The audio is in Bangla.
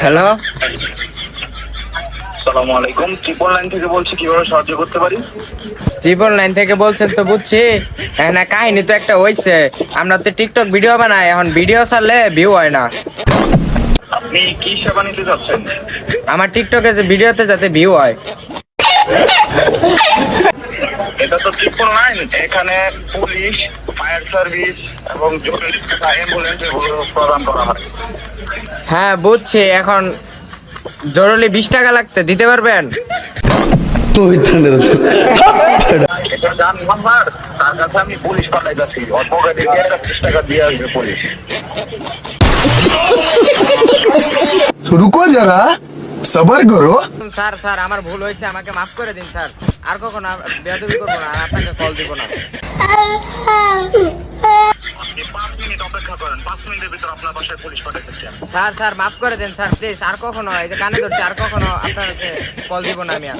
হ্যালো, আসসালামু আলাইকুম, 999 থেকে বলছি, কিভাবে সাহায্য করতে পারি? 999 থেকে বলছেন তো বুঝছি। না, কাহিনী তো একটা হইছে। আমরা তো টিকটক ভিডিও বানাই, এখন ভিডিও ছাড়লে ভিউ হয় না। আপনি কি সেবা নিতে চাচ্ছেন? আমার টিকটকে যে ভিডিওতে যাতে ভিউ হয়। এটা তো 999, এখানে পুলিশ, ফায়ার সার্ভিস এবং জরুরি অ্যাম্বুলেন্স এগুলো প্রদান করা হয়। হ্যাঁ বুঝছি, এখন জরুরি 20 টাকা লাগতে দিতে পারবেন? এটা যার নাম্বার, তার কাছে আমি পুলিশ পাঠাইতেছি, ওর পকেটে গিয়ে 30 টাকা দিয়ে আসবে পুলিশ। तो रुको जरा सबर करो। স্যার স্যার আমার ভুল হয়েছে, আমাকে মাফ করে দিন স্যার। আর কখনো বেয়াদবি করবো না, আর আপনাকে কল দিব না। আপনি 5 মিনিট অপেক্ষা করেন, 5 মিনিটের ভিতর আপনার বাসায় পুলিশ পাঠাইতেছি। স্যার স্যার মাফ করে দেন স্যার, প্লিজ। আর কখনো, এই যে কানে ধরছি, আর কখনো আপনার কল দিব না আমি আর।